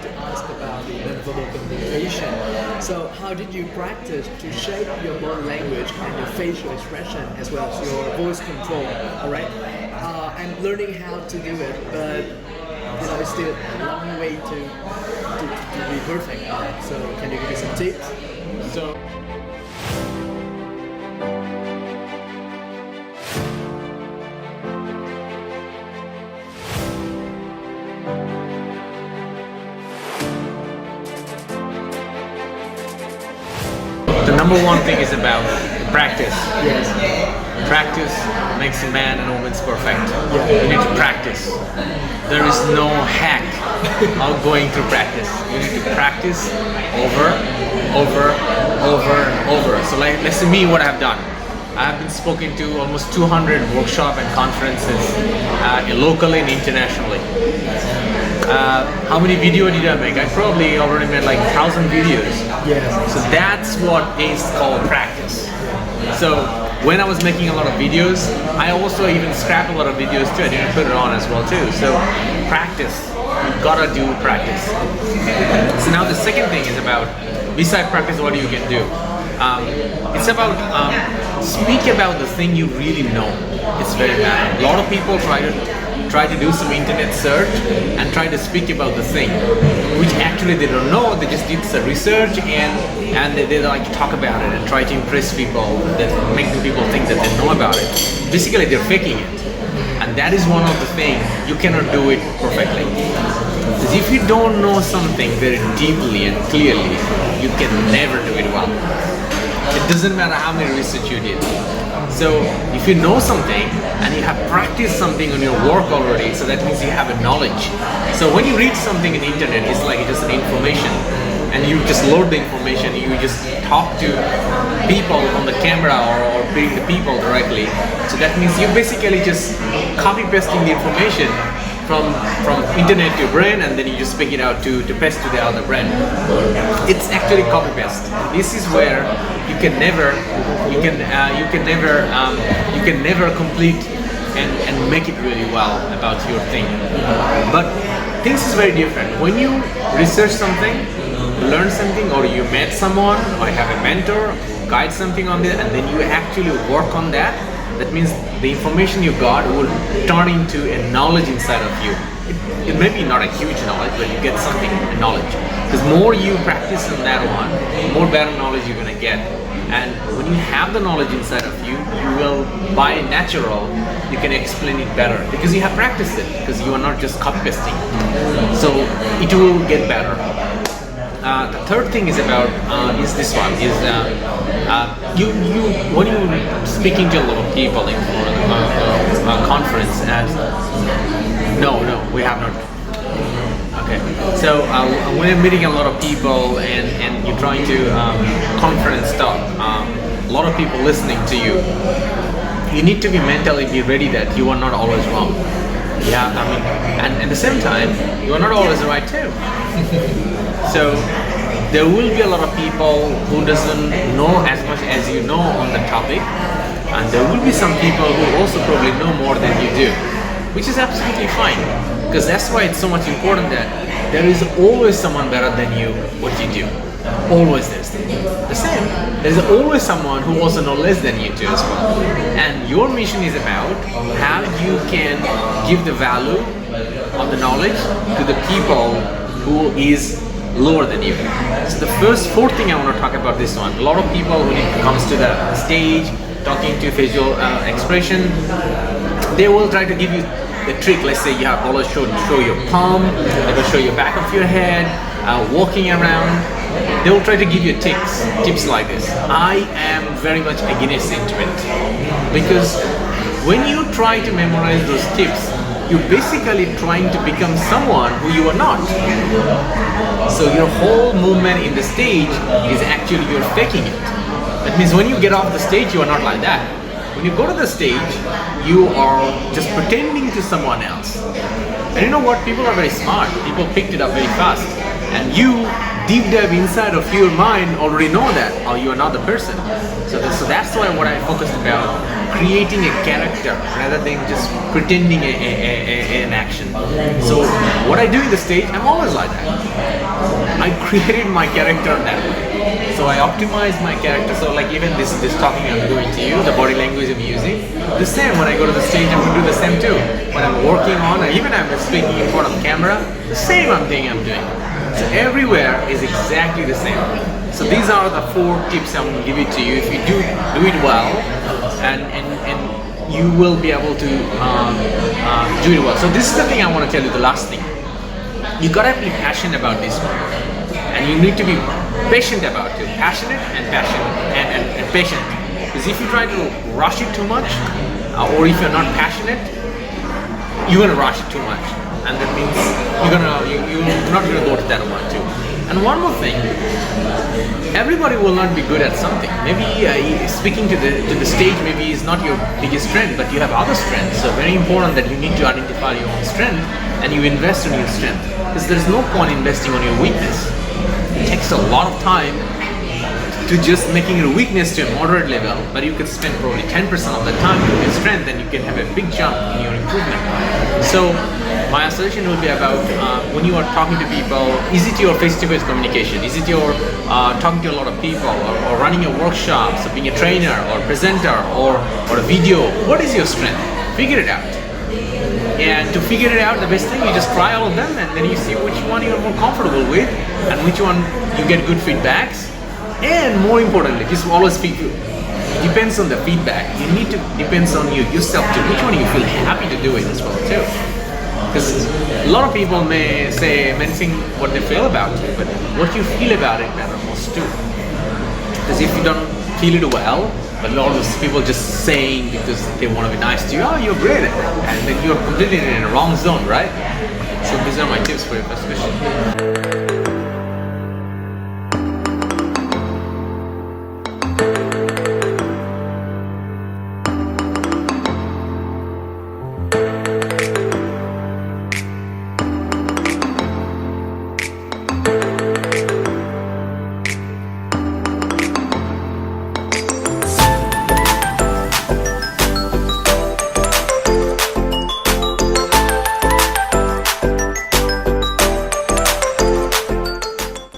to ask about the nonverbal communication. So how did you practice to shape your body language and your facial expression as well as your voice control? All right, I'm learning how to do it, but it's still a long way to be perfect. So can you give me some tips? So. The number one thing is about practice. Yes. Practice makes a man and a woman's perfect. Yeah. You need to practice. There is no hack of going through practice. You need to practice over, and over. So let's see me what I've done. I have been spoken to almost 200 workshops and conferences, locally and internationally. How many videos did I make? I probably already made like 1,000 videos. Yes. So that's what is called practice. So when I was making a lot of videos, I also even scrapped a lot of videos too. I didn't put it on as well too. So practice, you gotta do practice. So now the second thing is about, beside practice, what you can do. It's about speak about the thing you really know. It's very bad. A lot of people try to do some internet search and try to speak about the thing, which actually they don't know. They just did some research and they like to talk about it and try to impress people, that make the people think that they know about it. Basically, they're faking it, and that is one of the things you cannot do it perfectly. Because if you don't know something very deeply and clearly, you can never do it well. It doesn't matter how many research you did. So if you know something and you have practiced something on your work already, so that means you have a knowledge. So when you read something on the internet, it's like just an information, and you just load the information, you just talk to people on the camera or bring the people directly. So that means you basically just copy pasting the information from internet to brain, and then you just pick it out to paste to the other brain. It's actually copy paste. This is where you can never complete and make it really well about your thing. But things is very different. When you research something, learn something, or you met someone, or have a mentor who guides something on it, and then you actually work on that, that means the information you got will turn into a knowledge inside of you. It may be not a huge knowledge, but you get something, a knowledge. Because more you practice on that one, more better knowledge you're gonna get. And when you have the knowledge inside of you, you will, by natural, you can explain it better because you have practiced it, because you are not just copy pasting. So it will get better. The third thing is about is this one is you when you're speaking to a lot of people in a conference as no we have not. Okay, so when you're meeting a lot of people and you're trying to conference talk, a lot of people listening to you, you need to be mentally be ready that you are not always wrong. Yeah, I mean, and at the same time, you are not always right too. So there will be a lot of people who doesn't know as much as you know on the topic, and there will be some people who also probably know more than you do, which is absolutely fine, because that's why it's so much important that there is always someone better than you what you do. Always there's the same. There's always someone who also knows less than you do as well. And your mission is about how you can give the value of the knowledge to the people who is lower than you. So the fourth thing I want to talk about this one. A lot of people when it comes to the stage, talking to facial expression, they will try to give you the trick. Let's say you have always show your palm, they will show you back of your head, walking around. They will try to give you tips like this. I am very much against into it, because when you try to memorize those tips, you're basically trying to become someone who you are not. So your whole movement in the stage is actually you're faking it. That means when you get off the stage, you are not like that. When you go to the stage, you are just pretending to someone else. And you know what? People are very smart. People picked it up very fast. And you deep dive inside of your mind already know that, or you are not the person. So that's why what I focused about, creating a character rather than just pretending an action. So what I do in the stage, I'm always like that. I created my character that way. So I optimize my character. So like even this talking I'm doing to you, the body language I'm using, the same when I go to the stage, I'm going to do the same too. When I'm working on, or even I'm speaking in front of camera, the same I'm doing. So everywhere is exactly the same. So these are the 4 tips I'm going to give it to you. If you do it well, and you will be able to do it well. So this is the thing I want to tell you, the last thing. You gotta be passionate about this one. And you need to be patient about it. Passionate and patient. Because if you try to rush it too much, or if you're not passionate, you're gonna rush it too much. And that means you're not gonna go to that one too. And one more thing, everybody will not be good at something. Maybe speaking to the stage maybe is not your biggest strength, but you have other strengths. So very important that you need to identify your own strength and you invest in your strength. Because there's no point investing on your weakness. It takes a lot of time to just making your weakness to a moderate level, but you can spend probably 10% of the time to your strength, and you can have a big jump in your improvement. So my suggestion will be about when you are talking to people, is it your face-to-face communication? Is it your talking to a lot of people, or running your workshops, or being a trainer, or presenter, or a video? What is your strength? Figure it out. And to figure it out, the best thing, you just try all of them, and then you see which one you're more comfortable with, and which one you get good feedbacks. And more importantly, just always it depends on the feedback. You need to depends on yourself too. Which one you feel happy to do it as well too. Because a lot of people may say mention what they feel about it, but what you feel about it matters most too. Because if you don't feel it well, but a lot of those people just saying because they want to be nice to you, oh, you're great at it, and then you're completely in a wrong zone, right? So these are my tips for your first question.